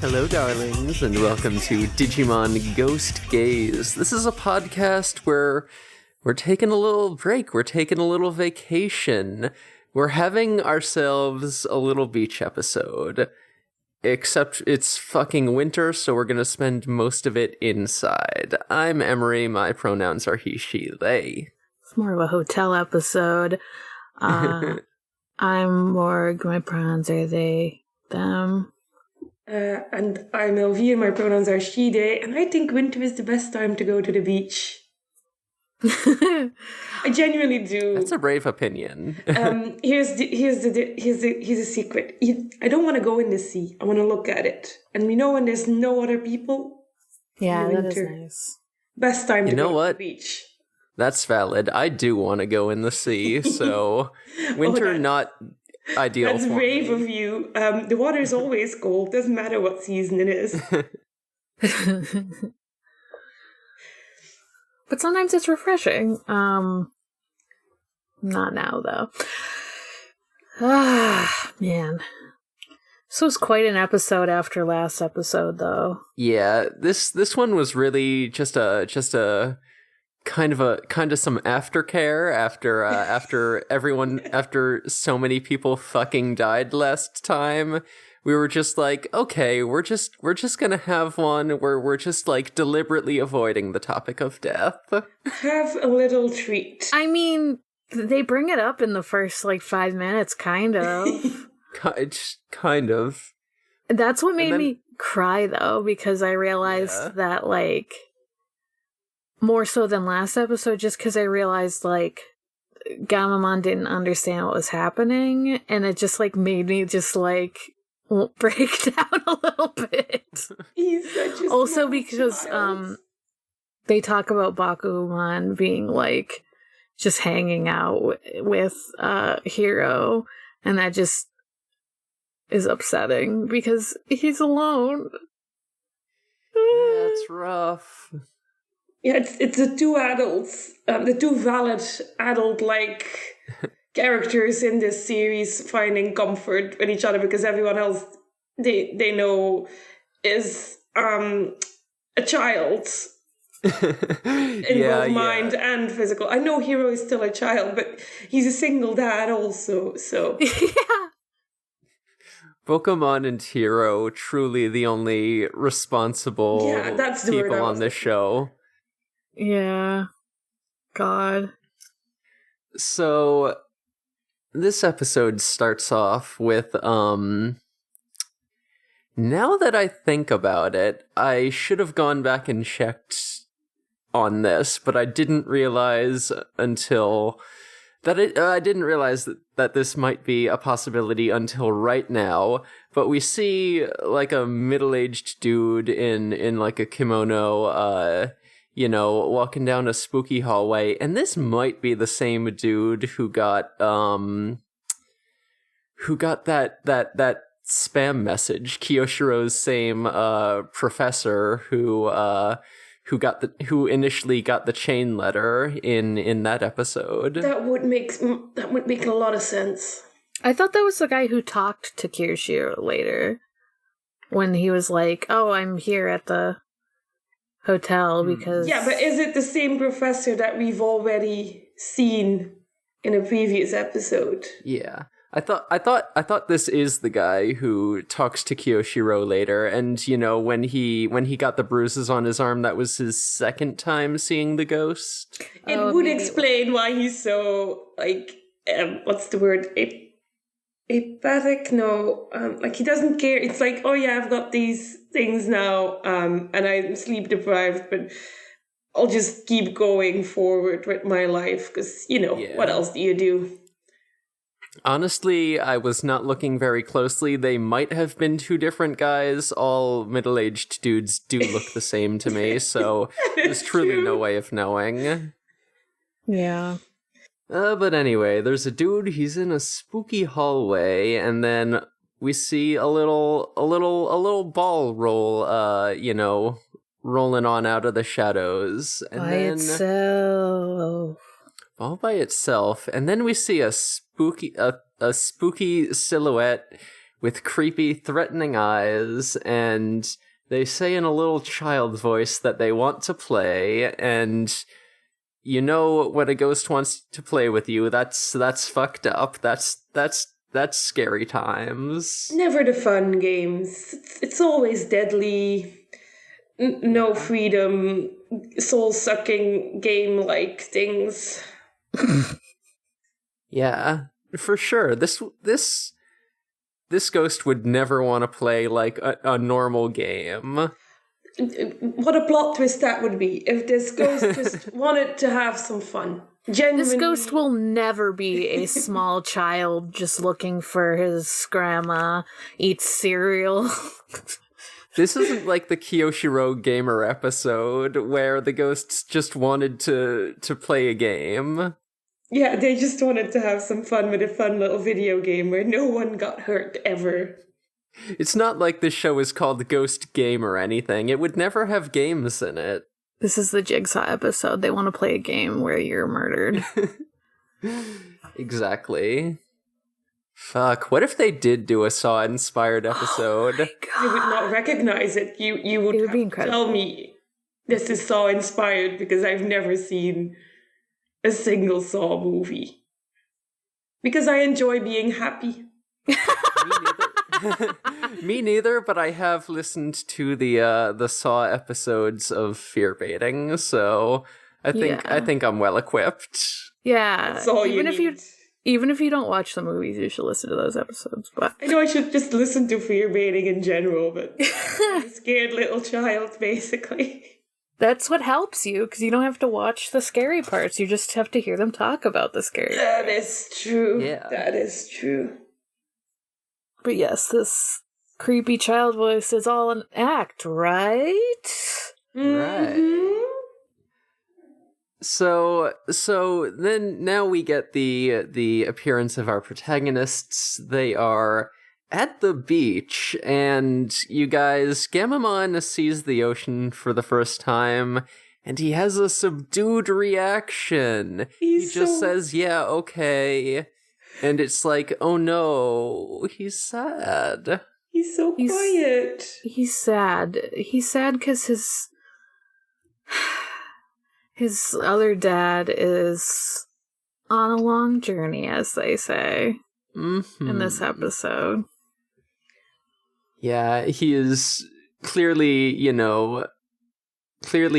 Hello, darlings, and welcome to Digimon Ghost Gaze. This is a podcast where we're taking a little break. We're taking a little vacation. We're having ourselves a little beach episode. Except it's fucking winter, so we're gonna spend most of it inside. I'm Emery. My pronouns are he, she, they. It's more of a hotel episode. I'm Morg. My pronouns are they, them. And I'm Elvie, and my pronouns are she, they, and I think winter is the best time to go to the beach. I genuinely do. That's a brave opinion. Here's a secret. I don't want to go in the sea. I want to look at it. And we know when there's no other people. Yeah, that is winter. nice. Best time to go to the beach. That's valid. I do want to go in the sea, so winter not ideal. That's brave of you. The water's always cold. Doesn't matter what season it is. But sometimes it's refreshing. Not now, though. Ah, man. This was quite an episode after last episode, though. Yeah, this one was really just a kind of some aftercare after so many people fucking died last time. We were just like, okay, we're just gonna have one where we're just like deliberately avoiding the topic of death. Have a little treat. I mean, they bring it up in the first 5 minutes, kind of. Kind of. That's what made me cry, though, because I realized that more so than last episode, just because I realized Gamamon didn't understand what was happening, and it just made me just break down a little bit. He's such a also because child. They talk about Bakuman being just hanging out with Hiro, and that just is upsetting because he's alone. Yeah, it's rough. Yeah, it's the two adults, the two valid adult characters in this series finding comfort in each other because everyone else they know is a child in both mind and physical. I know Hiro is still a child, but he's a single dad also. So yeah. Pokemon and Hiro, truly the only responsible that's the people on this show. Yeah. God. So this episode starts off with now that I think about it, I should have gone back and checked on this, but I didn't realize until I didn't realize that this might be a possibility until right now. But we see a middle-aged dude in a kimono walking down a spooky hallway, and this might be the same dude who got that spam message, Kiyoshiro's same professor who initially got the chain letter in that episode. that would make a lot of sense. I thought that was the guy who talked to Kirishiro later when he was like, "Oh, I'm here at the hotel because..." Yeah, but is it the same professor that we've already seen in a previous episode? Yeah. I thought this is the guy who talks to Kiyoshiro later, and when he got the bruises on his arm, that was his second time seeing the ghost. It would explain why he's so what's the word? Apathic? No, he doesn't care. It's oh yeah, I've got these things now, and I'm sleep deprived, but I'll just keep going forward with my life because what else do you do? Honestly, I was not looking very closely. They might have been two different guys. All middle-aged dudes do look the same to me, so there's truly no way of knowing. Yeah. But anyway, there's a dude, he's in a spooky hallway, and then we see a little ball roll, rolling on out of the shadows. And by itself. All by itself. And then we see a spooky silhouette with creepy, threatening eyes, and they say in a little child voice that they want to play, and you know when a ghost wants to play with you, that's fucked up. That's scary times. Never the fun games. It's always deadly, no freedom, soul-sucking game-like things. Yeah, for sure. This ghost would never want to play like a normal game. What a plot twist that would be if this ghost just wanted to have some fun. Genuinely. This ghost will never be a small child just looking for his grandma, eats cereal. This isn't like the Kiyoshiro Gamer episode where the ghosts just wanted to play a game. Yeah, they just wanted to have some fun with a fun little video game where no one got hurt ever. It's not like this show is called Ghost Game or anything. It would never have games in it. This is the Jigsaw episode. They want to play a game where you're murdered. Exactly. Fuck, what if they did do a Saw-inspired episode? Oh my God. You would not recognize it. You would, It would be have to incredible. tell me this is Saw-inspired because I've never seen a single Saw movie. Because I enjoy being happy. Me neither, but I have listened to the Saw episodes of Fear Baiting, so I think I'm well equipped. Yeah. That's all you need. Even if you don't watch the movies, you should listen to those episodes. But I know I should just listen to Fear Baiting in general, but I'm a scared little child, basically. that's what helps you, because you don't have to watch the scary parts. You just have to hear them talk about the scary parts. That is true. Yeah. That is true. But yes, this creepy child voice is all an act, right? Right. Mhm. So then now we get the appearance of our protagonists. They are at the beach, and you guys, Gamamon sees the ocean for the first time, and he has a subdued reaction. He just says, "Yeah, okay." And it's like, oh no, he's sad. He's so quiet. He's sad. He's sad because his other dad is on a long journey, as they say in this episode. Yeah, he is clearly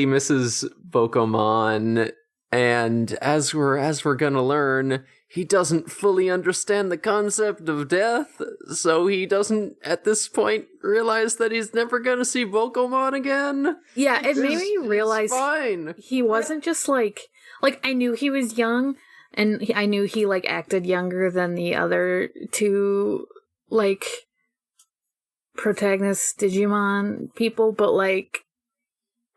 misses Bokomon, and as we're gonna learn, he doesn't fully understand the concept of death, so he doesn't, at this point, realize that he's never gonna see Bokomon again. Yeah, it made me realize fine. he wasn't just like I knew he was young, and I knew he like acted younger than the other two like protagonist Digimon people, but like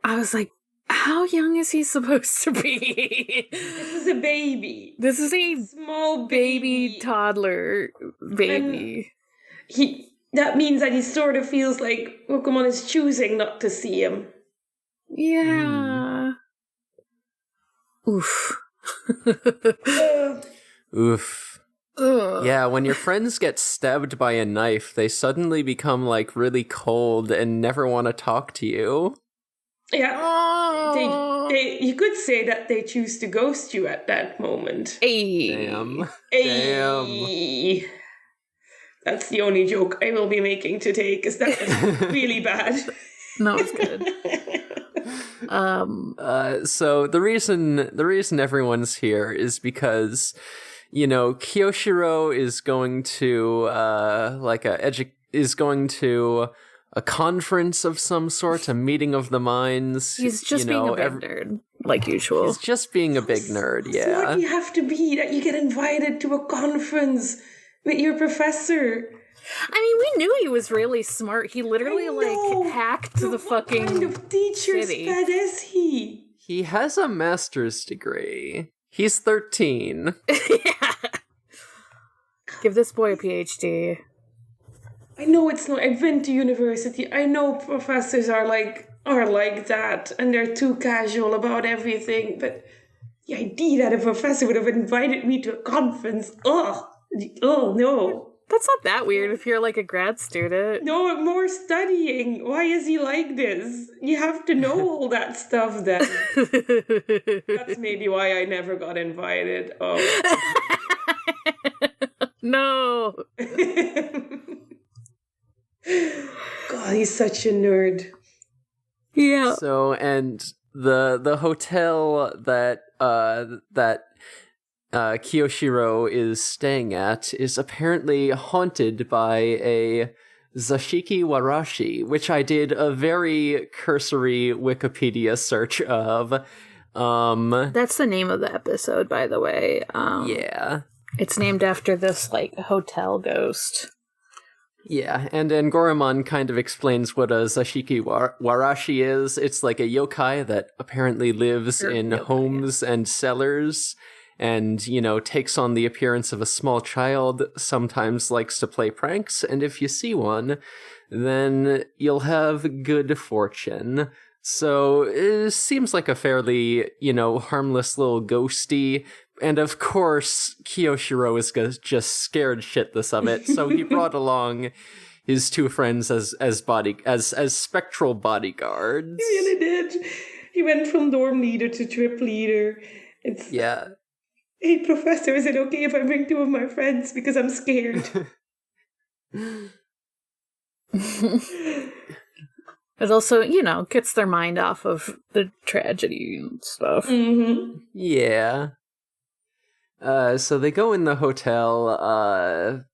I was like, how young is he supposed to be? This is a baby. This is a Small baby toddler baby. And that means that he sort of feels like Pokemon is choosing not to see him. Yeah. Oof. Oof. Ugh. Yeah, when your friends get stabbed by a knife, they suddenly become like really cold and never want to talk to you. Yeah. Oh. You could say that they choose to ghost you at that moment. Hey. Damn. Hey. That's the only joke I will be making today, because that is really bad. No, it's good. So the reason everyone's here is because, Kiyoshiro is going to a conference of some sort, a meeting of the minds. He's just being a big nerd, like usual. He's just being a big nerd, yeah. What do you have to be that you get invited to a conference with your professor? I mean, we knew he was really smart. He literally hacked the fucking What kind of teacher's city. pet is he? He has a master's degree. He's 13. Yeah. Give this boy a PhD. I know it's not. I've been to university. I know professors are like that, and they're too casual about everything. But the idea that a professor would have invited me to a conference, oh no. That's not that weird if you're like a grad student. No, more studying. Why is he like this? You have to know all that stuff then. That's maybe why I never got invited. Oh. No. God, he's such a nerd. Yeah. So, and the hotel that Kiyoshiro is staying at is apparently haunted by a Zashiki Warashi, which I did a very cursory Wikipedia search of. That's the name of the episode, by the way. Yeah. It's named after this, like, hotel ghost. Yeah, and Goramon kind of explains what a Zashiki Warashi is. It's like a yokai that apparently lives in homes and cellars, and, you know, takes on the appearance of a small child, sometimes likes to play pranks, and if you see one, then you'll have good fortune. So it seems like a fairly, you know, harmless little ghosty. And of course, Kiyoshiro is just scared shitless of it, so he brought along his two friends as spectral bodyguards. He really did. He went from dorm leader to trip leader. Yeah. Hey, professor, is it okay if I bring two of my friends because I'm scared? It also, you know, gets their mind off of the tragedy and stuff. Mm-hmm. Yeah. So they go in the hotel.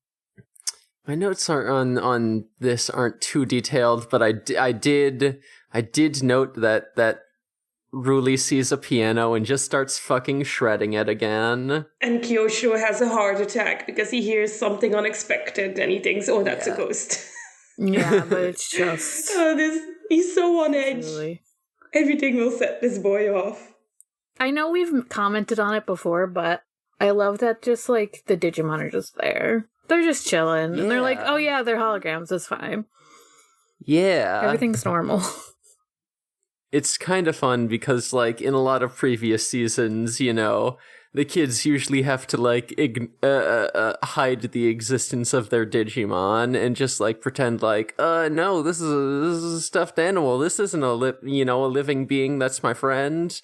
My notes on this aren't too detailed, but I did note that Ruli sees a piano and just starts fucking shredding it again. And Kyosho has a heart attack because he hears something unexpected and he thinks, oh, that's a ghost. Yeah, but it's just... he's so on edge. Really. Everything will set this boy off. I know we've commented on it before, but I love that just, like, the Digimon are just there. They're just chilling, and they're like, oh yeah, they're holograms, it's fine. Yeah. Everything's normal. It's kind of fun because, like, in a lot of previous seasons, you know, the kids usually have to, like, hide the existence of their Digimon and just, like, pretend like, no, this is a stuffed animal. This isn't a living being that's my friend.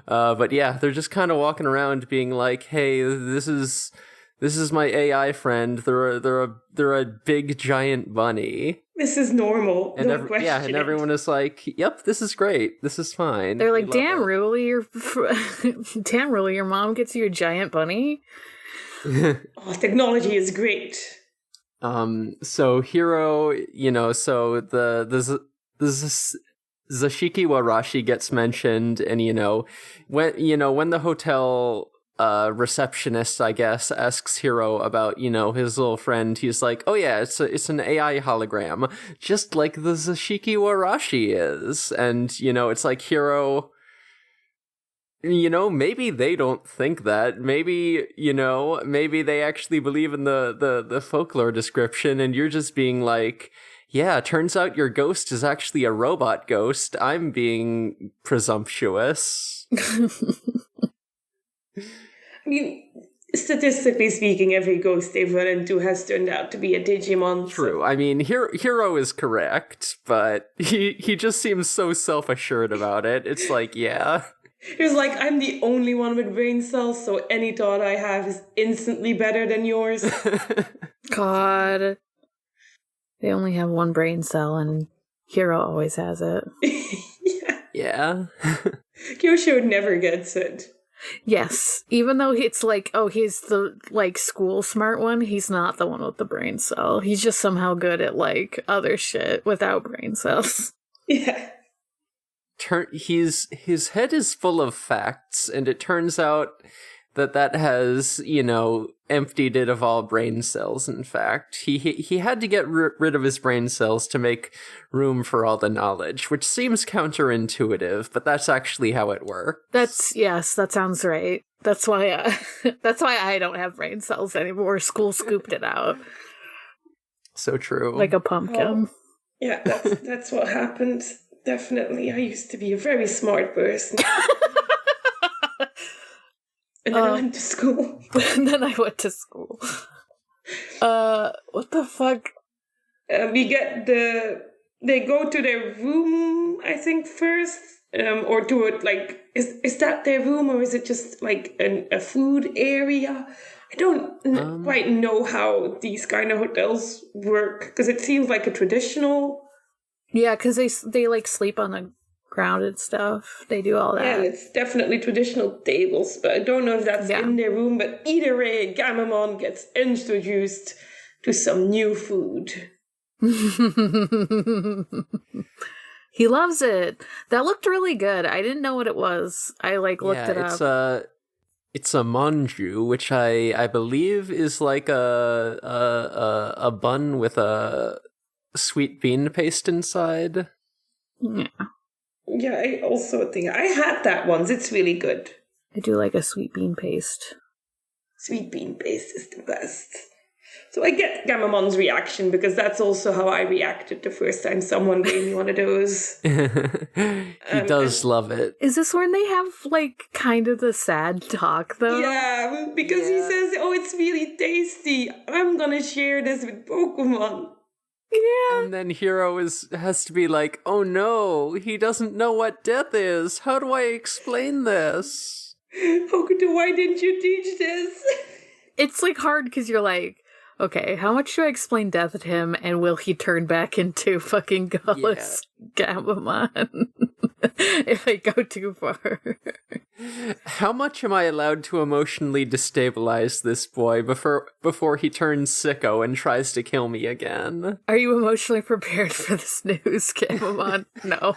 But yeah, they're just kind of walking around being like, hey, this is my AI friend. They're a big giant bunny. This is normal. And and everyone is like, yep, this is great. This is fine. They're like, damn, Ruli, your mom gets you a giant bunny. Oh, technology is great. So Hiro, you know, so the Zashiki Warashi gets mentioned, and when the hotel receptionist, I guess, asks Hiro about, you know, his little friend, he's like, oh yeah, it's an AI hologram, just like the Zashiki Warashi is. And, you know, it's like, Hiro, you know, maybe they don't think that. Maybe, you know, maybe they actually believe in the folklore description, and you're just being like, yeah, turns out your ghost is actually a robot ghost. I'm being presumptuous. I mean, statistically speaking, every ghost they've run into has turned out to be a Digimon. True. I mean, Hiro is correct, but he just seems so self-assured about it. It's like, yeah. He was like, I'm the only one with brain cells, so any thought I have is instantly better than yours. God. They only have one brain cell, and Hiro always has it. Yeah. Kyosho never gets it. Yes. Even though it's like, oh, he's the, like, school smart one, he's not the one with the brain cell. He's just somehow good at, like, other shit without brain cells. Yeah. His head is full of facts, and it turns out that has, you know, emptied it of all brain cells, in fact. He had to get rid of his brain cells to make room for all the knowledge, which seems counterintuitive, but that's actually how it works. Yes, that sounds right. That's why I don't have brain cells anymore. School scooped it out. So true. Like a pumpkin. Oh, yeah, that's what happened. Definitely. I used to be a very smart person. And then I went to school. And then I went to school. What the fuck? They go to their room, I think, first, or to it, like, is that their room, or is it just like a food area? I don't quite know how these kind of hotels work, because it seems like a traditional. Yeah, because they like sleep on the ground and stuff. They do all that. Yeah, it's definitely traditional tables, but I don't know if that's in their room. But either way, Gamamon gets introduced to some new food. He loves it. That looked really good. I didn't know what it was. I looked it up. It's a manju, which I believe is like a bun with a sweet bean paste inside. Yeah. Yeah, I also think I had that once. It's really good. I do like a sweet bean paste. Sweet bean paste is the best. So I get Gamamon's reaction, because that's also how I reacted the first time someone gave me one of those. He does love it. Is this when they have, like, kind of the sad talk, though? Yeah, because he says, oh, it's really tasty. I'm gonna share this with Pokemon. Yeah. And then Hiro has to be like, oh no, he doesn't know what death is. How do I explain this? Hokuto, why didn't you teach this? It's, like, hard because you're like, okay, how much do I explain death to him, and will he turn back into fucking Gallus Gamamon if I go too far? How much am I allowed to emotionally destabilize this boy before he turns sicko and tries to kill me again? Are you emotionally prepared for this news, Gamamon? No.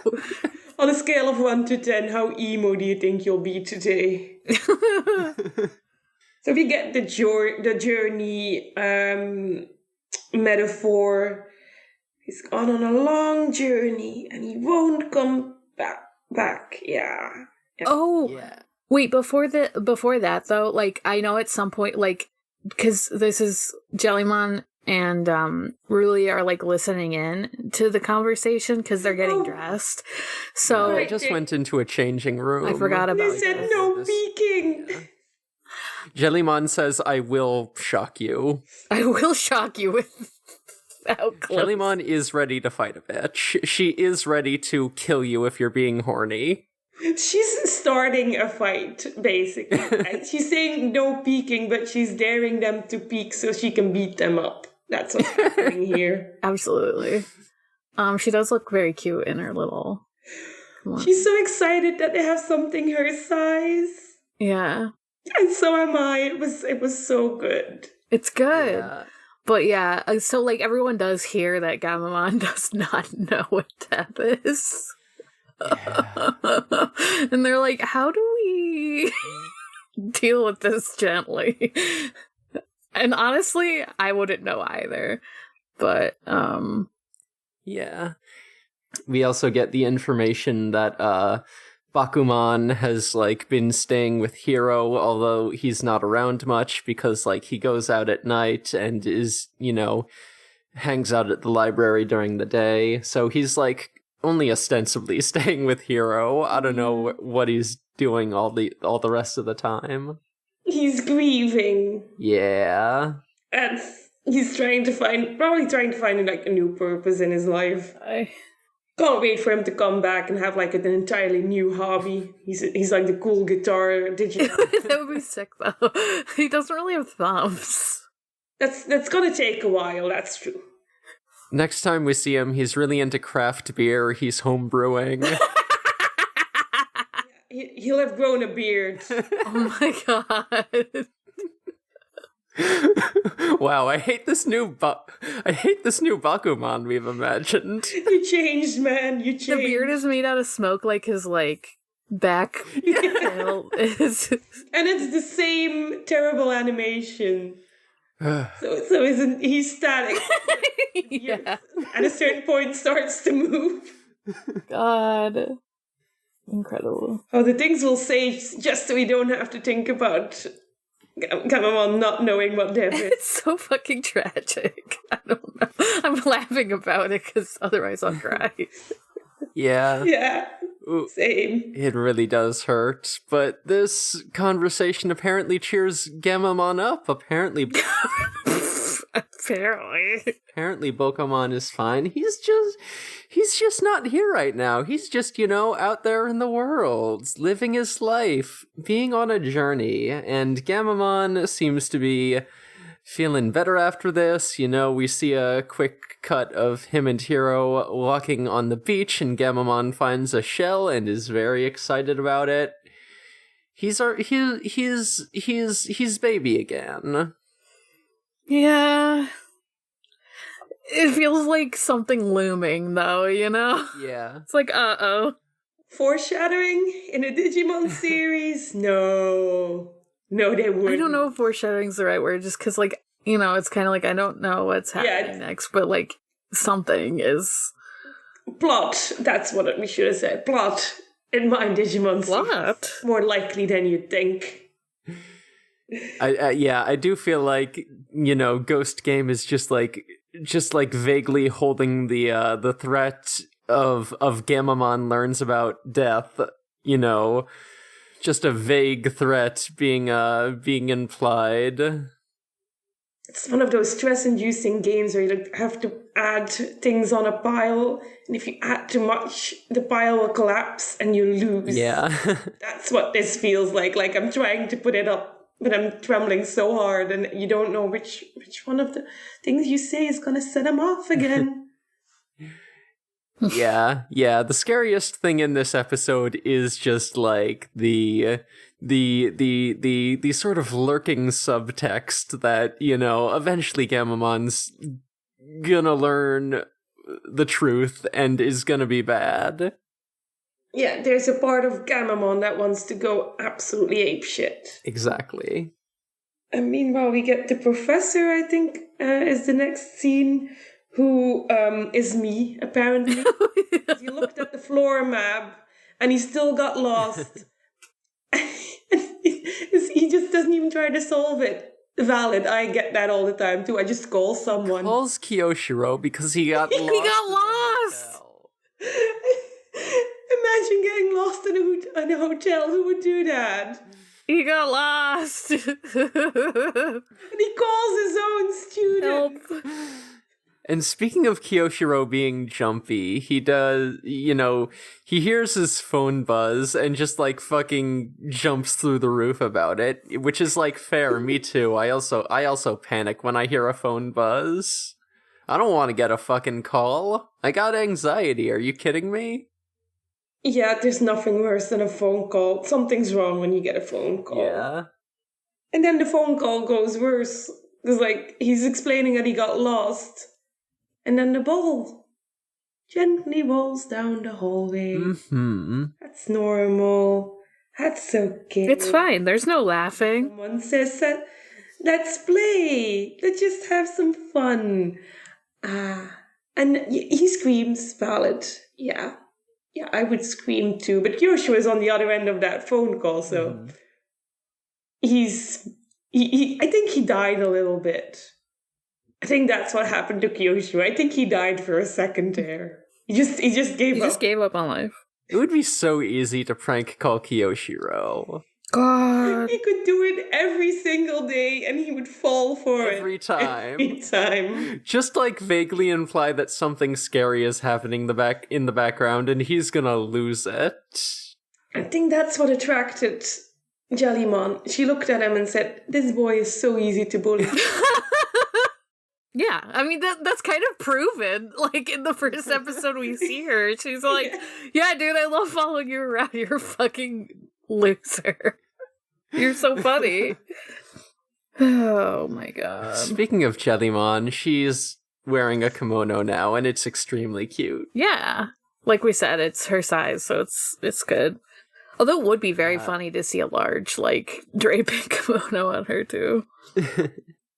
On a scale of 1 to 10, how emo do you think you'll be today? So we get the journey metaphor. He's gone on a long journey and he won't come back. Yeah. Oh, Yeah. Wait, before that though, like, I know at some point, like, because this is Jellymon and Ruli are like listening in to the conversation because they're getting dressed. So I just went into a changing room. I forgot about They said this. no peeking. Yeah. Jellymon says, I will shock you. I will shock you with how close. Jellymon is ready to fight a bitch. She is ready to kill you if you're being horny. She's starting a fight, basically. Right? She's saying no peeking, but she's daring them to peek so she can beat them up. That's what's happening here. Absolutely. She does look very cute in her little. She's so excited that they have something her size. Yeah. And so am I. It was so good. It's good. Yeah. But yeah, so like everyone does hear that Gamamon does not know what death is. Yeah. And they're like, how do we deal with this gently? And honestly, I wouldn't know either. But Yeah. We also get the information that Bakuman has like been staying with Hiro, although he's not around much because like he goes out at night and is, hangs out at the library during the day. So he's like only ostensibly staying with Hiro. I don't know what he's doing all the rest of the time. He's grieving. Yeah. And he's probably trying to find like a new purpose in his life. I Can't wait for him to come back and have like an entirely new hobby. He's like the cool guitar Digimon. that would be sick though. He doesn't really have thumbs. That's gonna take a while, that's true. Next time we see him, he's really into craft beer. He's home brewing. He'll have grown a beard. Oh my god. Wow, I hate this new Bakuman we've imagined. You changed, man. You changed. The beard is made out of smoke, like his like back tail is. And it's the same terrible animation. so isn't he static? Yeah. At a certain point starts to move. God. Incredible. Oh, the things we'll say just so we don't have to think about Gamamon not knowing what death is. It's so fucking tragic. I don't know. I'm laughing about it because otherwise I'll cry. Yeah. Yeah. Ooh, Same. it really does hurt. But this conversation apparently cheers Gamamon up. Apparently, Apparently Bokomon is fine. He's just not here right now. He's just, out there in the world, living his life, being on a journey. And Gamamon seems to be feeling better after this. We see a quick cut of him and Hiro walking on the beach, and Gamamon finds a shell and is very excited about it. He's baby again. Yeah. It feels like something looming, though, Yeah. It's like, uh-oh. Foreshadowing in a Digimon series? No, they wouldn't. I don't know if foreshadowing's the right word, just because, it's kind of like, I don't know what's happening next, but, something is... Plot, that's what we should have said. Plot in my Digimon series. More likely than you'd think. I do feel like, Ghost Game is just vaguely holding the threat of Gamamon learns about death, just a vague threat being implied. It's one of those stress-inducing games where you have to add things on a pile, and if you add too much, the pile will collapse and you lose. Yeah. That's what this feels like. Like, I'm trying to put it up, but I'm trembling so hard, and you don't know which one of the things you say is going to set him off again. Yeah. The scariest thing in this episode is just the sort of lurking subtext that, eventually Gamamon's gonna learn the truth and is gonna be bad. Yeah, there's a part of Gamamon that wants to go absolutely apeshit. Exactly. And meanwhile, we get the professor, I think, is the next scene, who is me, apparently. He looked at the floor map, and he still got lost. He just doesn't even try to solve it. Valid, I get that all the time, too. I just call someone. Calls Kiyoshiro because he got lost. He got lost! Imagine getting lost in a hotel. Who would do that? He got lost. And he calls his own student. Help. And speaking of Kiyoshiro being jumpy, he does, he hears his phone buzz and just fucking jumps through the roof about it, which is fair. Me too. I also panic when I hear a phone buzz. I don't want to get a fucking call. I got anxiety. Are you kidding me? Yeah, there's nothing worse than a phone call. Something's wrong when you get a phone call. Yeah. And then the phone call goes worse. Because, he's explaining that he got lost. And then the ball gently rolls down the hallway. Mm-hmm. That's normal. That's okay. It's fine. There's no laughing. Someone says that, let's play. Let's just have some fun. And he screams, valid. Yeah, I would scream too. But Kyosho is on the other end of that phone call, so I think he died a little bit. I think that's what happened to Kyosho. I think he died for a second there. He just gave up. He just gave up on life. It would be so easy to prank call Kiyoshiro. God. He could do it every single day and he would fall for it. Every time. Every time. Just vaguely imply that something scary is happening in the background and he's gonna lose it. I think that's what attracted Jellymon. She looked at him and said, this boy is so easy to bully. Yeah, I mean, that's kind of proven. In the first episode we see her, she's like, yeah, dude, I love following you around. You're a fucking loser. You're so funny. Oh my god. Speaking of Jellymon, she's wearing a kimono now, and it's extremely cute. Yeah. Like we said, it's her size, so it's good. Although it would be very funny to see a large, draping kimono on her, too.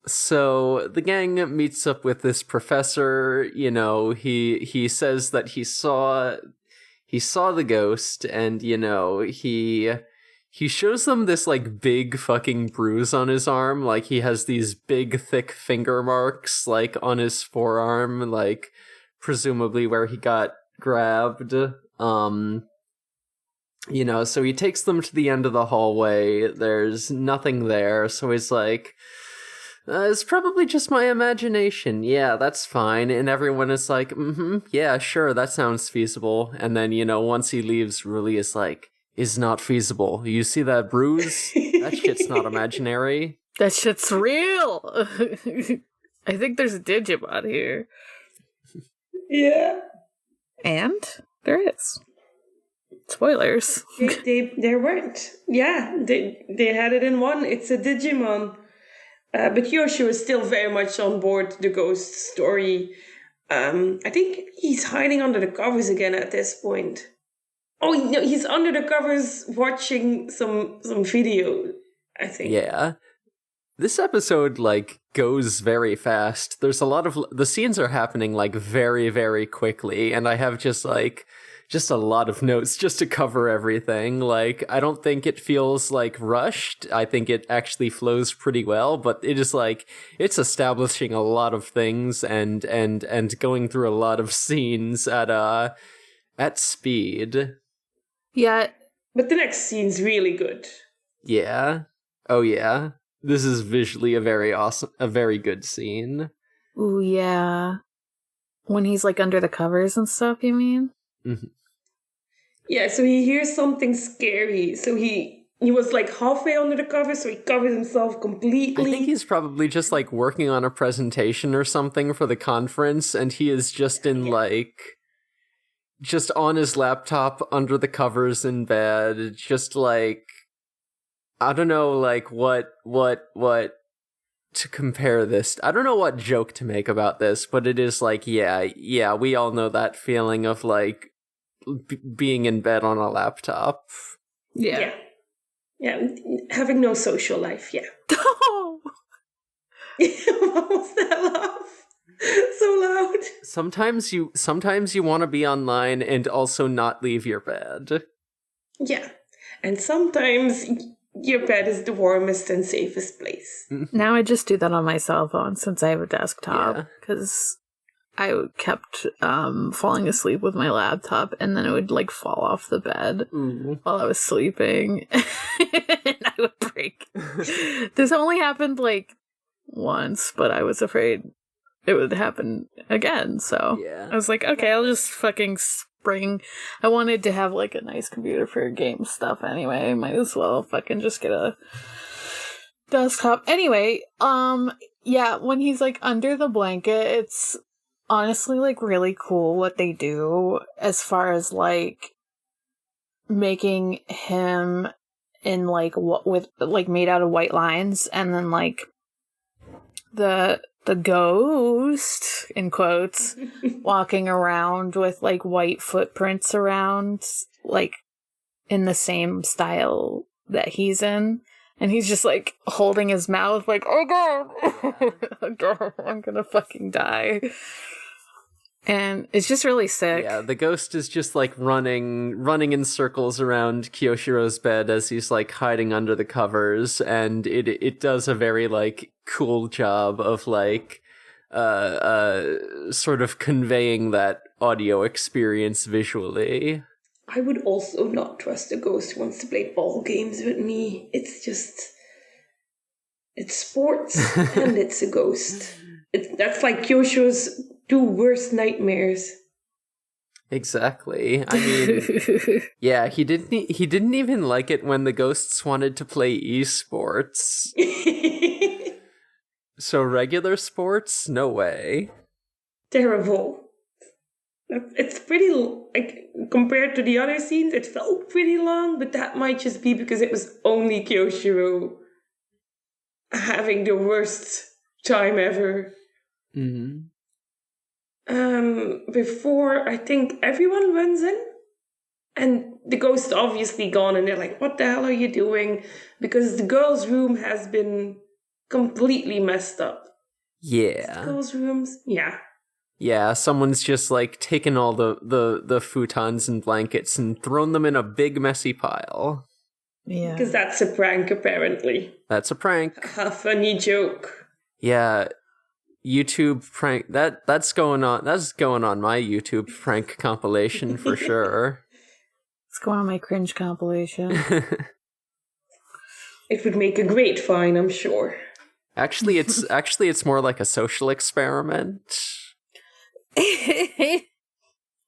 So the gang meets up with this professor. He says that he saw the ghost, and he shows them this big fucking bruise on his arm. He has these big thick finger marks on his forearm, presumably where he got grabbed. So he takes them to the end of the hallway. There's nothing there, so he's like, It's probably just my imagination. Yeah, that's fine. And everyone is like, yeah, sure, that sounds feasible. And then, once he leaves, Ruli is like, is not feasible. You see that bruise? That shit's not imaginary. That shit's real. I think there's a Digimon here. Yeah. And there is. Spoilers. There weren't. Yeah, they had it in one. It's a Digimon. But Kyoshi is still very much on board the ghost story. I think he's hiding under the covers again at this point. Oh, no, he's under the covers watching some video, I think. Yeah. This episode, goes very fast. There's a lot of... The scenes are happening, very, very quickly, and I have just a lot of notes just to cover everything. I don't think it feels, rushed. I think it actually flows pretty well, but it is, it's establishing a lot of things and going through a lot of scenes at speed. Yeah. But the next scene's really good. Yeah. Oh, yeah. This is visually a very good scene. Ooh, yeah. When he's, under the covers and stuff, you mean? Mm-hmm. Yeah, so he hears something scary. So he was, halfway under the covers, so he covers himself completely. I think he's probably just, working on a presentation or something for the conference, and he is just in, just on his laptop under the covers in bed, just, I don't know, what to compare this. I don't know what joke to make about this, but it is yeah, we all know that feeling of being in bed on a laptop. Yeah. Yeah, having no social life, yeah. Oh! What was that laugh? So loud. Sometimes you want to be online and also not leave your bed. Yeah. And sometimes your bed is the warmest and safest place. Now I just do that on my cell phone since I have a desktop, because I kept falling asleep with my laptop, and then it would fall off the bed while I was sleeping, and I would break. This only happened once, but I was afraid it would happen again, so I was like, okay, I'll just fucking spring. I wanted to have a nice computer for game stuff anyway. Might as well fucking just get a desktop. Anyway, yeah, when he's under the blanket, it's honestly really cool what they do as far as making him in what with made out of white lines, and then the ghost, in quotes, walking around with white footprints around, in the same style that he's in. And he's just holding his mouth oh god, oh god, I'm gonna fucking die. And it's just really sick. Yeah, the ghost is just running in circles around Kyoshiro's bed as he's hiding under the covers, and it does a very cool job of sort of conveying that audio experience visually. I would also not trust a ghost who wants to play ball games with me. It's sports and it's a ghost. That's Kyoshiro's 2 worst nightmares. Exactly. I mean, yeah, he didn't even like it when the ghosts wanted to play esports. So regular sports? No way. Terrible. It's pretty, compared to the other scenes, it felt pretty long, but that might just be because it was only Kyoshiro having the worst time ever. Mm-hmm. Before I think everyone runs in, and the ghost obviously gone, and they're like, what the hell are you doing? Because the girls' room has been completely messed up. Yeah. Girls' rooms? Yeah. Yeah, someone's just taken all the futons and blankets and thrown them in a big messy pile. Yeah. Because that's a prank, apparently. That's a prank. A funny joke. Yeah. YouTube prank that's going on my YouTube prank compilation for sure. It's going on my cringe compilation. It would make a great find, I'm sure. Actually, it's more like a social experiment.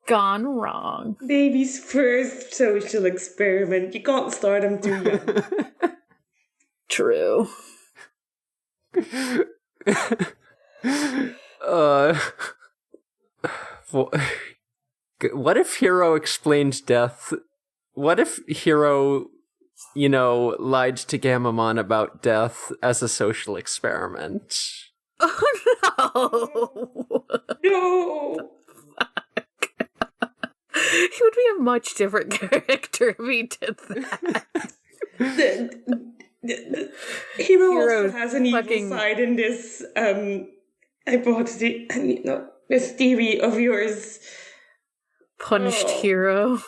Gone wrong. Baby's first social experiment. You can't start him too young. True. What if Hiro explained death? What if Hiro, lied to Gamamon about death as a social experiment? Oh no! No! He would be a much different character if he did that. Hiro Hero also has an evil side in this. I bought this theory of yours. Punished hero.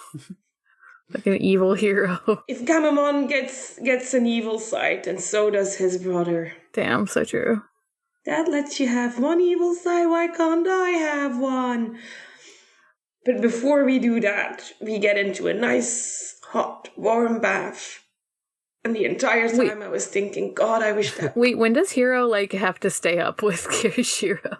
Like an evil hero. If Gamamon gets an evil side, and so does his brother. Damn, so true. That lets you have one evil side, why can't I have one? But before we do that, we get into a nice, hot, warm bath. And the entire time I was thinking, God, I wish that... Wait, when does Hiro, have to stay up with Kirishiro?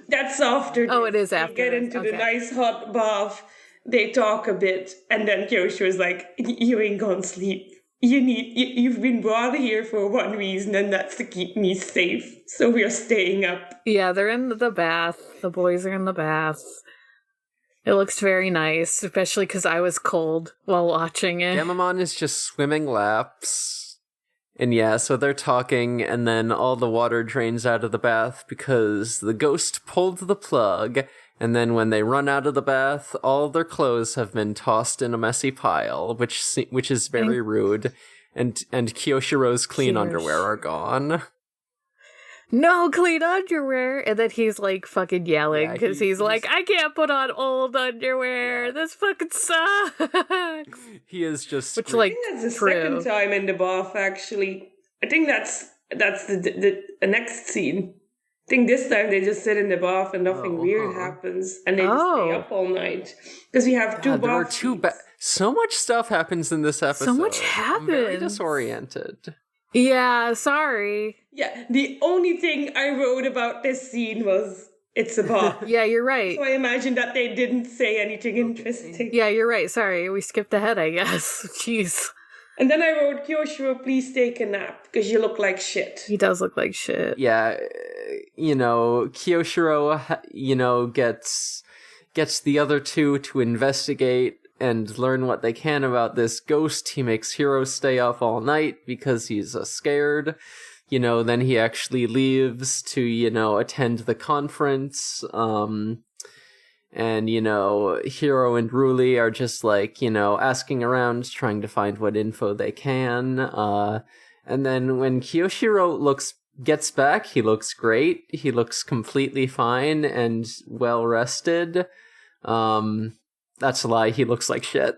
That's after this. Oh, it is after They get into the nice hot bath, they talk a bit, and then Kyoshiro's like, you ain't gonna sleep. You've been brought here for one reason, and that's to keep me safe. So we're staying up. Yeah, they're in the bath. The boys are in the bath. It looks very nice, especially because I was cold while watching it. Gamamon is just swimming laps. And yeah, so they're talking, and then all the water drains out of the bath because the ghost pulled the plug. And then when they run out of the bath, all their clothes have been tossed in a messy pile, which is very rude. And Kyoshiro's clean underwear are gone. No clean underwear! And then he's fucking yelling because he's like, I can't put on old underwear. Yeah. This fucking sucks. He is just I think that's the second time in the bath, actually. I think that's the next scene. I think this time they just sit in the bath and nothing weird happens, and they just stay up all night because we have two baths. So much stuff happens in this episode. So much happens. I'm very disoriented. Yeah, sorry. Yeah, the only thing I wrote about this scene was it's a bath. Yeah, you're right. So I imagine that they didn't say anything interesting. Yeah, you're right. Sorry, we skipped ahead, I guess. Jeez. And then I wrote, Kyoshiro, please take a nap, because you look like shit. He does look like shit. Yeah, Kyoshiro, gets the other two to investigate and learn what they can about this ghost. He makes Hiro stay up all night because he's scared. Then he actually leaves to, attend the conference. And, Hiro and Ruli are just asking around, trying to find what info they can. And then when Kyoshiro gets back, he looks great. He looks completely fine and well rested. That's a lie. He looks like shit.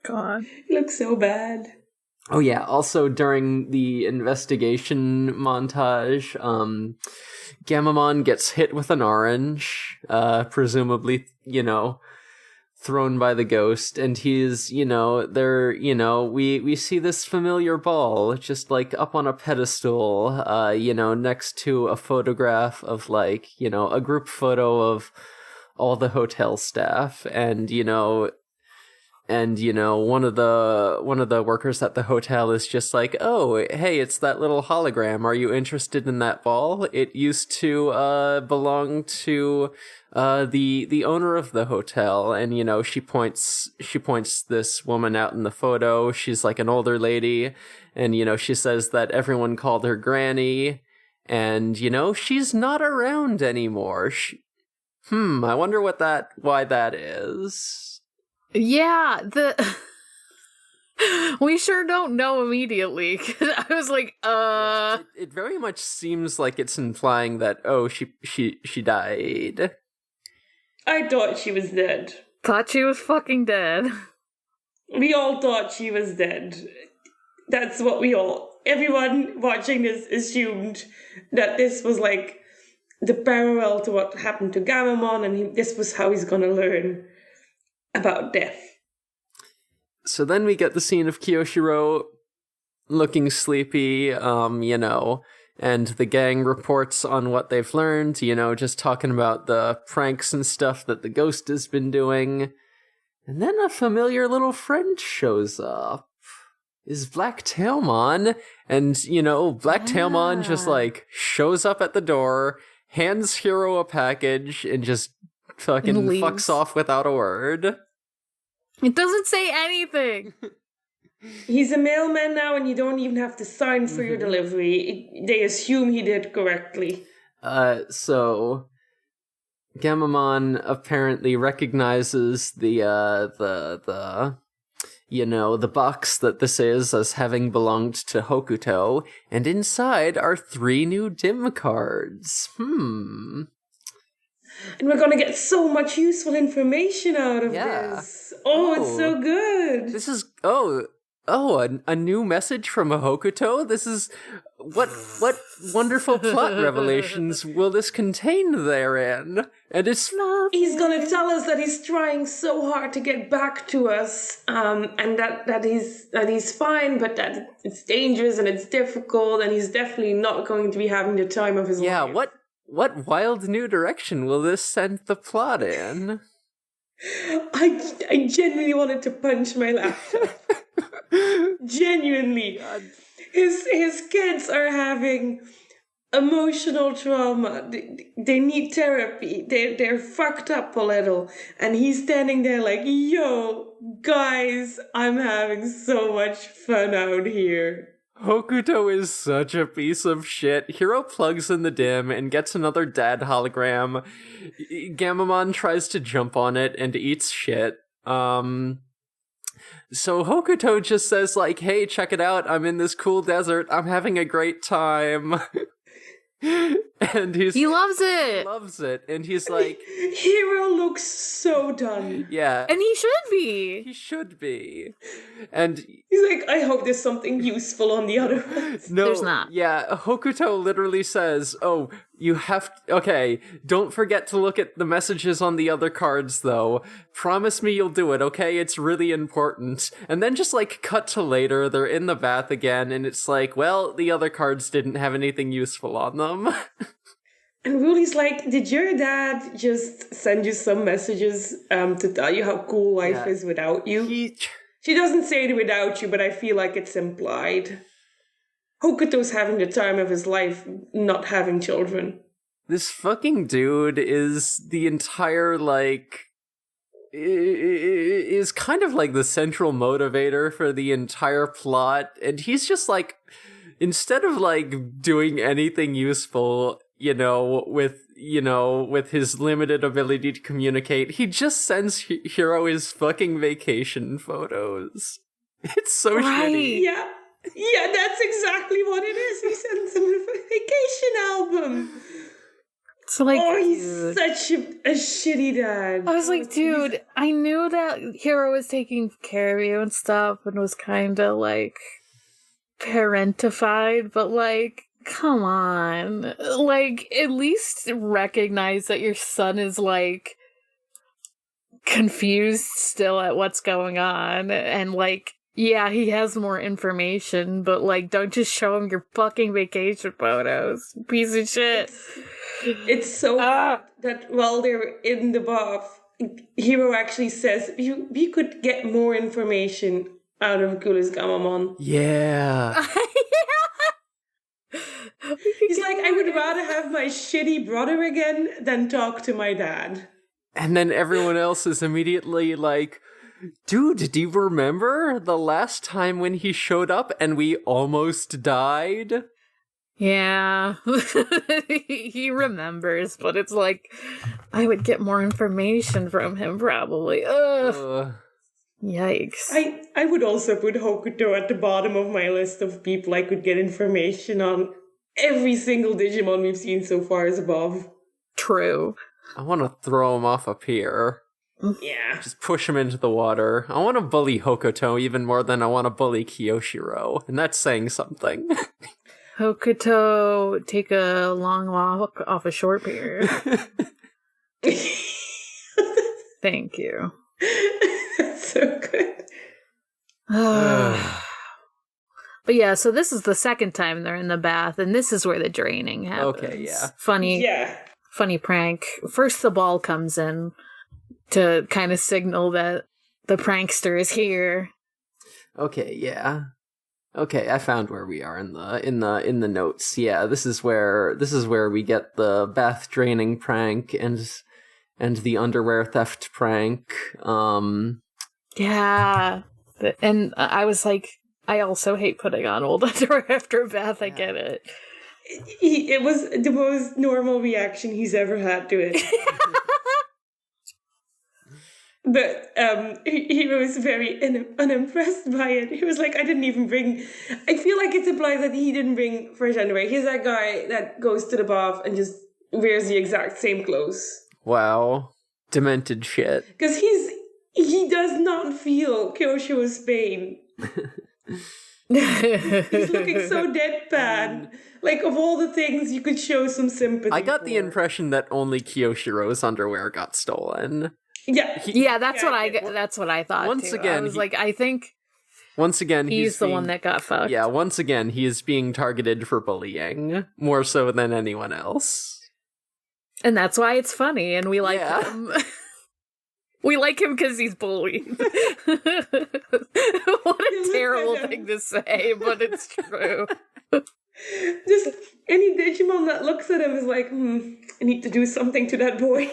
God. He looks so bad. Oh yeah, also during the investigation montage, Gamamon gets hit with an orange, presumably, thrown by the ghost, and he's, we see this familiar ball just up on a pedestal, next to a photograph of a group photo of all the hotel staff, and one of the workers at the hotel is just like, oh, hey, it's that little hologram. Are you interested in that ball? It used to belong to the owner of the hotel, and she points this woman out in the photo. She's like an older lady, and she says that everyone called her Granny, and she's not around anymore. I wonder why that is. Yeah, we sure don't know immediately. I was like, Yeah, it very much seems like it's implying that, oh, she died. I thought she was dead. Thought she was fucking dead. We all thought she was dead. That's what everyone watching this assumed, that this was the parallel to what happened to Gamamon, and this was how he's gonna learn about death. So then we get the scene of Kyoshiro looking sleepy, and the gang reports on what they've learned, just talking about the pranks and stuff that the ghost has been doing. And then a familiar little friend shows up. Is Black Tailmon. And, Black Tailmon just, shows up at the door, hands Hiro a package, and just fucking fucks off without a word. It doesn't say anything. He's a mailman now, and you don't even have to sign for your delivery. They assume he did correctly. So Gamamon apparently recognizes the box that this is as having belonged to Hokuto, and inside are 3 new dim cards. And we're gonna get so much useful information out of this. It's so good. This is a new message from a Hokuto? This is what wonderful plot revelations will this contain therein? And it's he's gonna tell us that he's trying so hard to get back to us, and that he's fine, but that it's dangerous and it's difficult, and he's definitely not going to be having the time of his life. Yeah, what wild new direction will this send the plot in? I genuinely wanted to punch my laptop. Genuinely. His kids are having emotional trauma. They need therapy. They're fucked up a little. And he's standing there like, yo, guys, I'm having so much fun out here. Hokuto is such a piece of shit. Hiro plugs in the dim and gets another dad hologram. Gamamon tries to jump on it and eats shit. So Hokuto just says, hey, check it out. I'm in this cool desert. I'm having a great time. And he loves it. Loves it. And he's like, Hiro looks so done. Yeah. And he should be. He should be. And he's like, I hope there's something useful on the other ones. No, there's not. Yeah, Hokuto literally says, don't forget to look at the messages on the other cards, though. Promise me you'll do it, okay? It's really important. And then just, cut to later, they're in the bath again, and it's the other cards didn't have anything useful on them. And Ruli's like, did your dad just send you some messages to tell you how cool life is without you? She doesn't say it without you, but I feel like it's implied. Hokuto's having the time of his life not having children. This fucking dude is the entire, is kind of the central motivator for the entire plot. And he's just instead of doing anything useful, with his limited ability to communicate, he just sends Hiro his fucking vacation photos. It's so shitty. Yeah, that's exactly what it is. He sends him a vacation album. It's he's such a shitty dad. I was like, dude, I knew that Hiro was taking care of you and stuff and was kind of parentified, but come on. At least recognize that your son is confused still at what's going on, and yeah, he has more information, but don't just show him your fucking vacation photos, piece of shit. It's so that while they're in the bath, Hiro actually says, we could get more information out of Gulis Gamamon. Yeah. He's like, I would rather have my shitty brother again than talk to my dad. And then everyone else is immediately like, dude, do you remember the last time when he showed up and we almost died? Yeah, he remembers, but it's I would get more information from him probably. Yikes. I would also put Hokuto at the bottom of my list of people I could get information on. Every single Digimon we've seen so far is above. True. I want to throw him off a pier. Yeah. Just push him into the water. I want to bully Hokuto even more than I want to bully Kiyoshiro, and that's saying something. Hokuto, take a long walk off a short pier. Thank you. That's so good. But yeah, so this is the second time they're in the bath, and this is where the draining happens. Okay, yeah. Funny prank. First the ball comes in to kind of signal that the prankster is here. Okay, yeah. Okay, I found where we are in the notes. Yeah, this is where we get the bath draining prank and the underwear theft prank. Yeah. And I was like, I also hate putting on old underwear after a bath. I get it. It was the most normal reaction he's ever had to it. But he was very unimpressed by it. He was like, I didn't even bring... I feel like it's implied that he didn't bring fresh underwear. He's that guy that goes to the bath and just wears the exact same clothes. Wow. Demented shit. Because he does not feel Kyoshiro's pain. He's looking so deadpan. Like, of all the things you could show some sympathy I got for. the impression that only Kyoshiro's underwear got stolen. Yeah. That's what I thought. Once too. again, I was like, I think once again he's the one that got fucked. Yeah, once again he is being targeted for bullying more so than anyone else. And that's why it's funny, and we like him. We like him because he's bullied. What a terrible thing to say, but it's true. Just any Digimon that looks at him is like, I need to do something to that boy.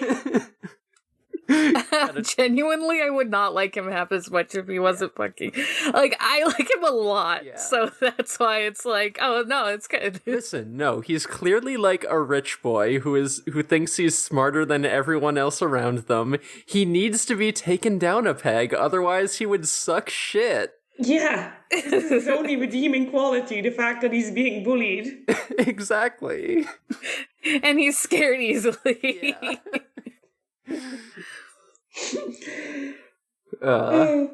Genuinely, I would not like him half as much if he wasn't fucking. Like, I like him a lot, so that's why it's like, oh no, it's good. Listen, no, he's clearly like a rich boy who thinks he's smarter than everyone else around them. He needs to be taken down a peg, otherwise he would suck shit. Yeah, this is his only redeeming quality, the fact that he's being bullied. Exactly. And he's scared easily. Love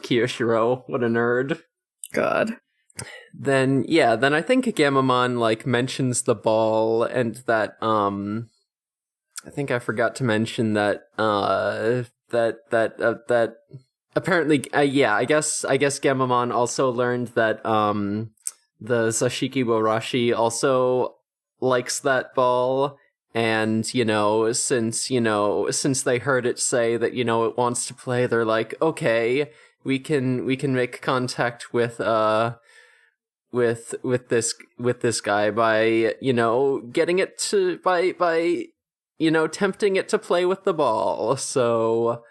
Kiyoshiro. What a nerd. God. Then I think Gamamon like mentions the ball and that I think I forgot to mention that that apparently I guess Gamamon also learned that the Sashiki Borashi also likes that ball. And, since they heard it say that, it wants to play, they're like, okay, we can make contact with this guy by, getting it to, by tempting it to play with the ball. So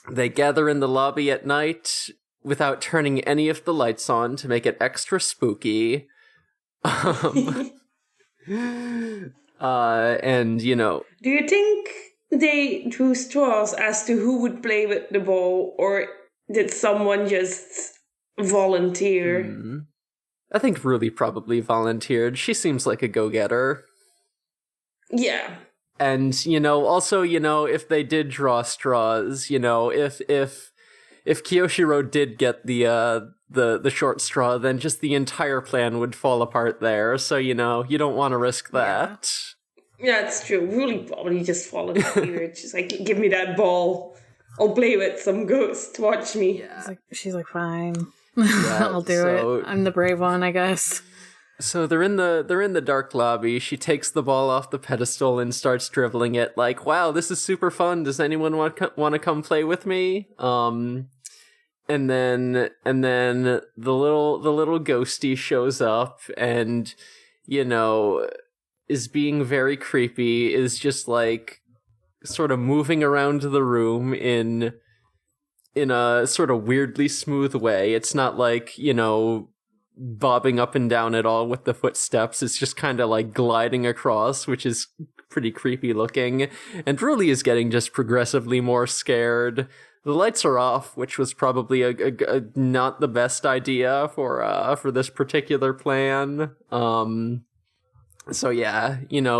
they gather in the lobby at night without turning any of the lights on to make it extra spooky. And do you think they drew straws as to who would play with the ball, or did someone just volunteer? I think Ruby probably volunteered. She seems like a go-getter. Yeah. And, also, if they did draw straws, if Kiyoshiro did get the short straw, then just the entire plan would fall apart there. So, you don't want to risk that. Yeah, it's true. Really probably just volunteered. She's like, give me that ball. I'll play with some ghost. Watch me. Yeah. She's like, fine. I'll do it. I'm the brave one, I guess. So they're in the dark lobby. She takes the ball off the pedestal and starts dribbling it. Like, wow, this is super fun. Does anyone want to come play with me? And then the little ghosty shows up and, is being very creepy, is just like sort of moving around the room in a sort of weirdly smooth way. It's not like, bobbing up and down at all with the footsteps. It's just kind of like gliding across, which is pretty creepy looking. And Ruli is getting just progressively more scared. The lights are off, which was probably a not the best idea for this particular plan. So yeah,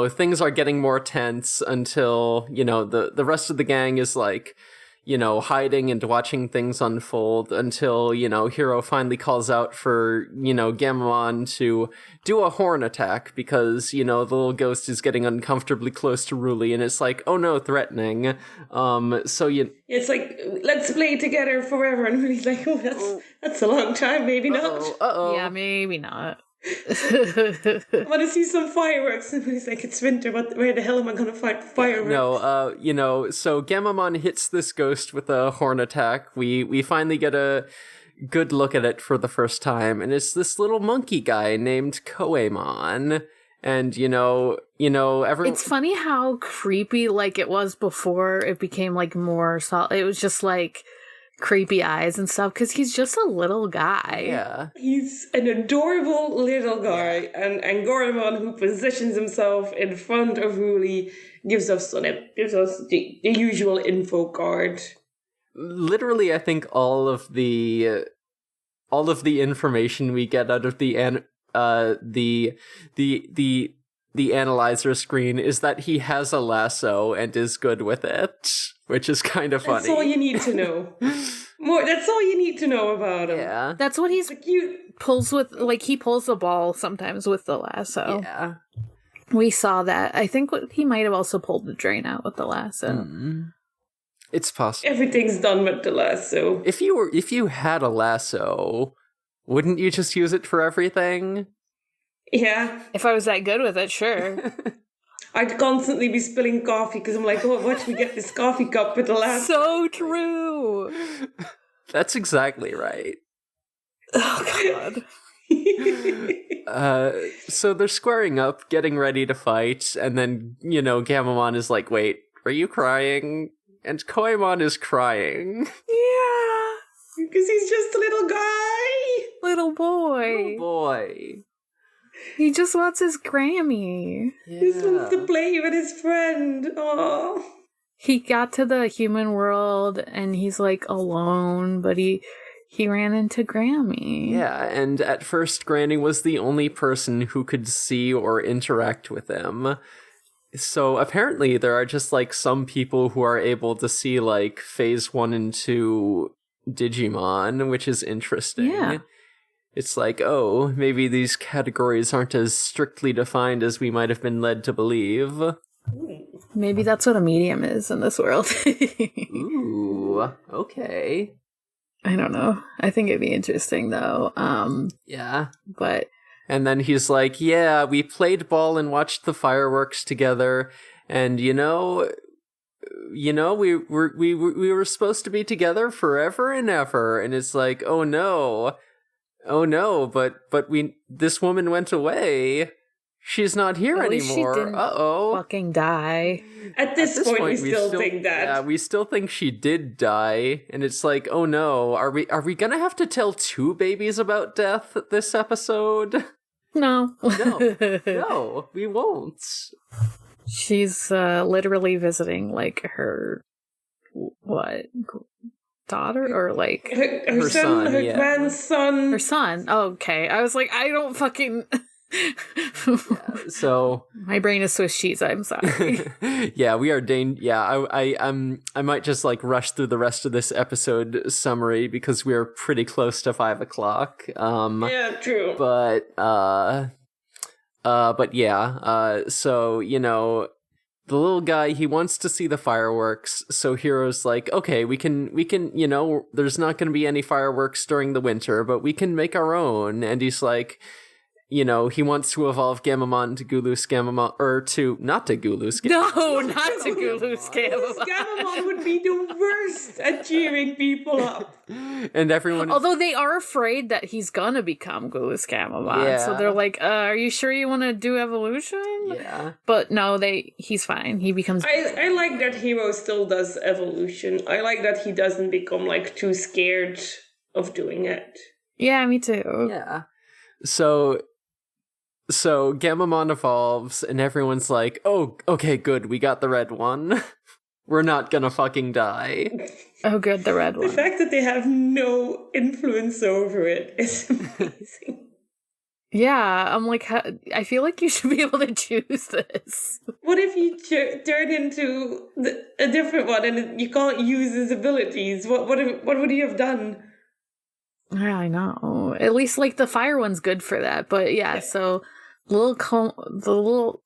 things are getting more tense until, the rest of the gang is like, hiding and watching things unfold until, Hiro finally calls out for, Gamamon to do a horn attack because, the little ghost is getting uncomfortably close to Ruli, and it's like, oh no, threatening. It's like, let's play together forever, and Ruli's like, oh, that's a long time, maybe not. Uh-oh. Yeah, maybe not. I want to see some fireworks. And he's like, it's winter, where the hell am I going to find fireworks? No, so Gamamon hits this ghost with a horn attack. We finally get a good look at it for the first time, and it's this little monkey guy named Koemon. And, everyone... It's funny how creepy, like, it was before it became, like, more solid. It was just, like... creepy eyes and stuff, because he's just a little guy. Yeah. He's an adorable little guy, and Goramon, who positions himself in front of Ruli, gives us the usual info card. Literally, I think all of the information we get out of the analyzer screen is that he has a lasso and is good with it, which is kind of funny. That's all you need to know. That's all you need to know about him. Yeah. That's what he's pulls with, like, he pulls the ball sometimes with the lasso. Yeah. We saw that. I think he might have also pulled the drain out with the lasso. Mm. It's possible. Everything's done with the lasso. If you had a lasso, wouldn't you just use it for everything? Yeah. If I was that good with it, sure. I'd constantly be spilling coffee because I'm like, oh, watch me get this coffee cup with the lasso. So true. That's exactly right. Oh, God. So they're squaring up, getting ready to fight, and then, Gamamon is like, wait, are you crying? And Koemon is crying. Yeah. Because he's just a little guy. Little boy. Little boy. He just wants his Grammy. Yeah. He just wants to play with his friend. Oh. He got to the human world and he's like alone, but he ran into Grammy. Yeah, and at first Granny was the only person who could see or interact with him. So apparently there are just like some people who are able to see like phase 1 and 2 Digimon, which is interesting. Yeah. It's like, oh, maybe these categories aren't as strictly defined as we might have been led to believe. Maybe that's what a medium is in this world. Ooh, okay. I don't know. I think it'd be interesting, though. Yeah. But... And then he's like, yeah, we played ball and watched the fireworks together, and we were supposed to be together forever and ever. And it's like, oh no, but this woman went away. She's not here anymore. She didn't fucking die. At this point, we still think that. Yeah, we still think she did die, and it's like, oh no, are we gonna have to tell 2 babies about death this episode? No. No, we won't. She's literally visiting, like, her, daughter? Or, like... Her son, her grandson. Her son. Oh, okay. I was like, I don't fucking... So my brain is Swiss cheese. I'm sorry. Yeah, we are I might just like rush through the rest of this episode summary because we are pretty close to 5 o'clock. Yeah, true. But yeah. So the little guy, he wants to see the fireworks. So Hiro's like, okay, we can. There's not going to be any fireworks during the winter, but we can make our own. And he's like, he wants to evolve Gamamon to Gulus Gamamon, or not to Gulus Gamamon. No, not to Gulus Gamamon. Gamamon would be the worst at cheering people up. And everyone... Although they are afraid that he's gonna become Gulus Gamamon. Yeah. So they're like, are you sure you want to do evolution? Yeah. But no, he's fine. He becomes... I like that Hero still does evolution. I like that he doesn't become, like, too scared of doing it. Yeah, me too. Yeah. So Gamamon evolves, and everyone's like, oh, okay, good, we got the red one. We're not gonna fucking die. Oh, good, the red one. The fact that they have no influence over it is amazing. Yeah, I'm like, I feel like you should be able to choose this. What if you turn into a different one and you can't use his abilities? What would you have done? I know. At least like the fire one's good for that. But yeah, so the little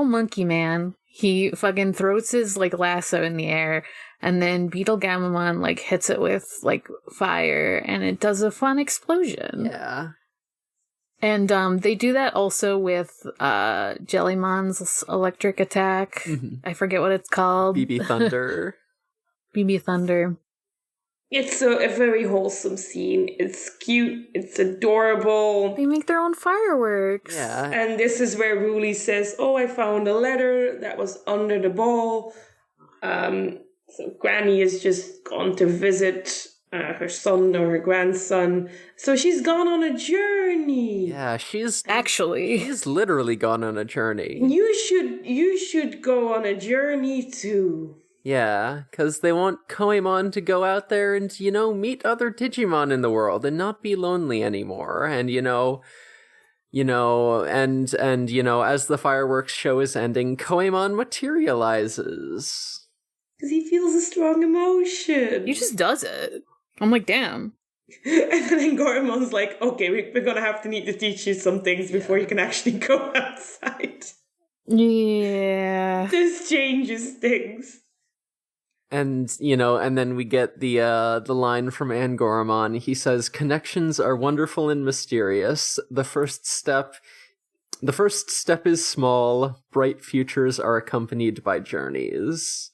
monkey man, he fucking throws his like lasso in the air, and then Beetle Gamamon like hits it with like fire, and it does a fun explosion. Yeah. And they do that also with Jellymon's electric attack. Mm-hmm. I forget what it's called. BB Thunder. BB Thunder. It's a very wholesome scene. It's cute. It's adorable. They make their own fireworks. Yeah. And this is where Ruli says, "Oh, I found a letter that was under the ball." So Granny has just gone to visit her son or her grandson. So she's gone on a journey. Yeah, she's literally gone on a journey. You should go on a journey too. Yeah, because they want Koemon to go out there and, meet other Digimon in the world and not be lonely anymore. And, as the fireworks show is ending, Koemon materializes. Because he feels a strong emotion. He just does it. I'm like, damn. And then Goremon's like, okay, we're going to need to teach you some things before you can actually go outside. Yeah. This changes things. And, and then we get the line from Angoramon. He says, "Connections are wonderful and mysterious. The first step is small. Bright futures are accompanied by journeys."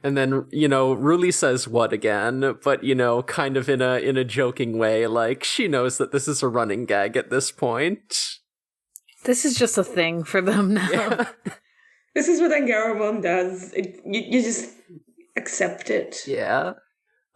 And then, Ruli says what again, but, kind of in a joking way, like, she knows that this is a running gag at this point. This is just a thing for them now. Yeah. This is what Angoramon does. You just accept it. Yeah.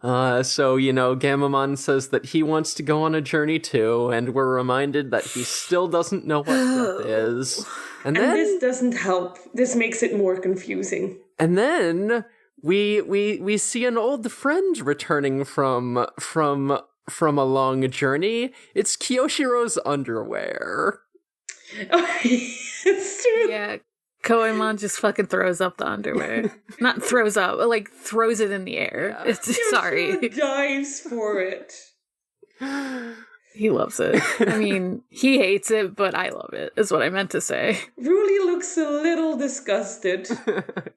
So, Gamamon says that he wants to go on a journey too, and we're reminded that he still doesn't know what death is. And then this doesn't help. This makes it more confusing. And then we see an old friend returning from a long journey. It's Kyoshiro's underwear. Oh, it's true. Yeah. Koemon just fucking throws up the underwear. Not throws up, but like throws it in the air. Yeah. Sorry. Dives for it. He loves it. I mean, he hates it, but I love it, is what I meant to say. Ruli looks a little disgusted. Which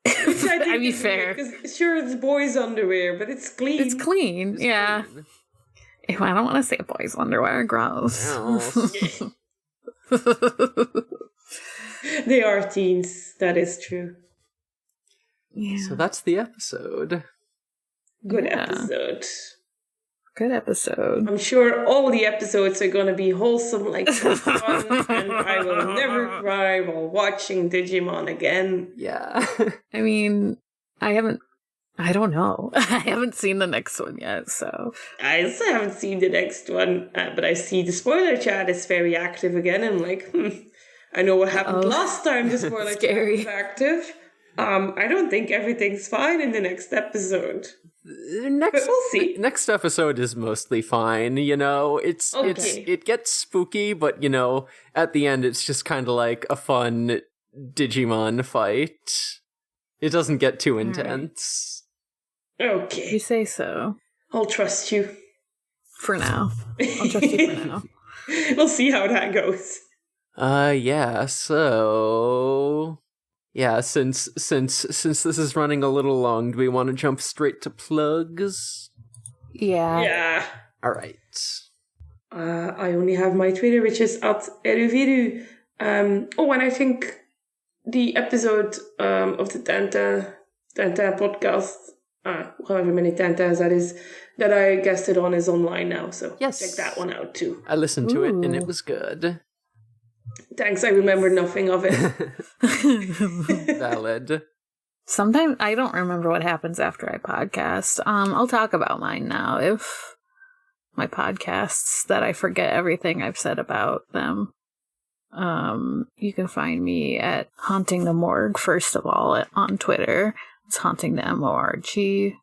I mean, fair. Because sure, it's boys' underwear, but it's clean. It's clean, yeah. Clean. Ew, I don't want to say boys' underwear. Gross. They are teens. That is true. Yeah. So that's the episode. Good episode. Good episode. I'm sure all the episodes are going to be wholesome like this one, and I will never cry while watching Digimon again. Yeah. I mean, I don't know. I haven't seen the next one yet, so. I also haven't seen the next one, but I see the spoiler chat is very active again. I'm like, I know what happened last time the spoiler chat was active. I don't think everything's fine in the next episode. But we'll see. Next episode is mostly fine, it gets spooky, but at the end it's just kind of like a fun Digimon fight. It doesn't get too intense. Okay. You say so. I'll trust you. For now. I'll trust you for now. We'll see how that goes. So yeah, since this is running a little long, do we want to jump straight to plugs? Yeah. All right. I only have my Twitter, which is @eruviru. And I think the episode of the Tanta podcast, however many Tantas that is, that I guested on is online now. So yes, check that one out too. I listened to it and it was good. Thanks, I remember nothing of it. Valid. Sometimes I don't remember what happens after I podcast. I'll talk about mine now. If my podcasts that I forget everything I've said about them. You can find me at Haunting the Morgue, first of all, on Twitter. It's Haunting the MORG. You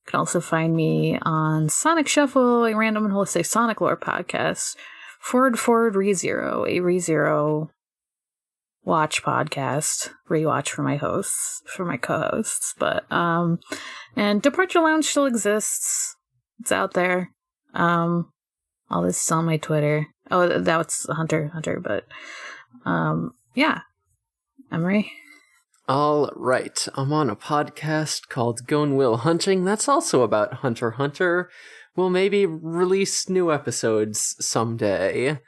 can also find me on Sonic Shuffle, a random and holistic Sonic lore podcast, Forward ReZero, a ReZero watch podcast, rewatch for my co-hosts. But and Departure Lounge still exists. It's out there. All this is on my Twitter. Oh, that's Hunter, but yeah. Emery? All right. I'm on a podcast called Gone Will Hunting. That's also about Hunter x Hunter. We'll maybe release new episodes someday.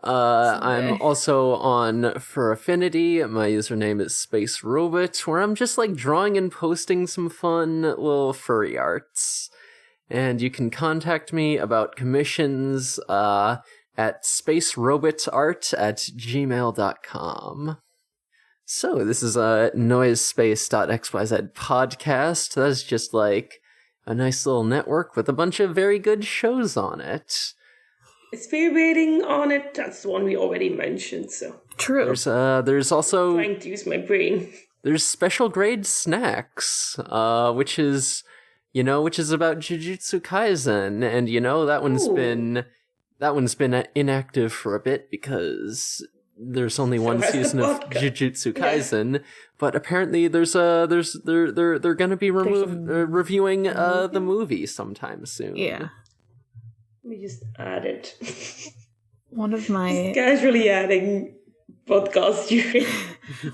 I'm also on For Affinity. My username is Space Robot, where I'm just like drawing and posting some fun little furry arts. And you can contact me about commissions at spacerobotart@gmail.com. So this is a noisespace.xyz podcast. That's just like a nice little network with a bunch of very good shows on it. Is Fear Rating on it? That's the one we already mentioned, so. True. There's also... I'm trying to use my brain. There's Special Grade Snacks, which is about Jujutsu Kaisen, and that one's been inactive for a bit because there's only one season of Jujutsu Kaisen, but apparently they're gonna be reviewing the movie sometime soon. Yeah. Let me just add it. One of my casually adding podcast during.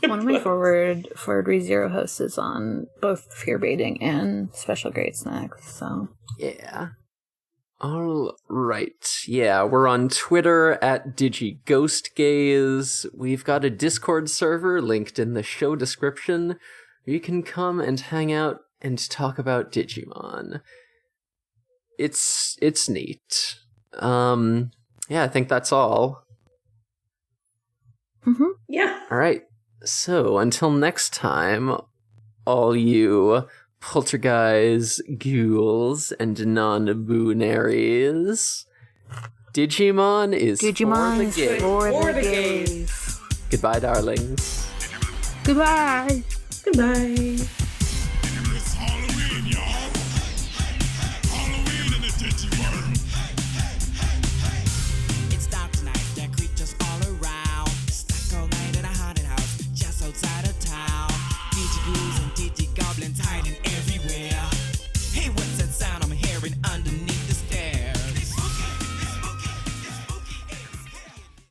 One of my forward ReZero hosts is on both Fear Baiting and Special Grade Snacks. So yeah. All right. Yeah, we're on Twitter at DigiGhostGaze. We've got a Discord server linked in the show description where you can come and hang out and talk about Digimon. It's neat. Yeah, I think that's all. Mm-hmm. Yeah. All right. So until next time, all you poltergeists, ghouls, and non-boonaries, Digimon is for the gays. Goodbye, darlings. Goodbye. Goodbye.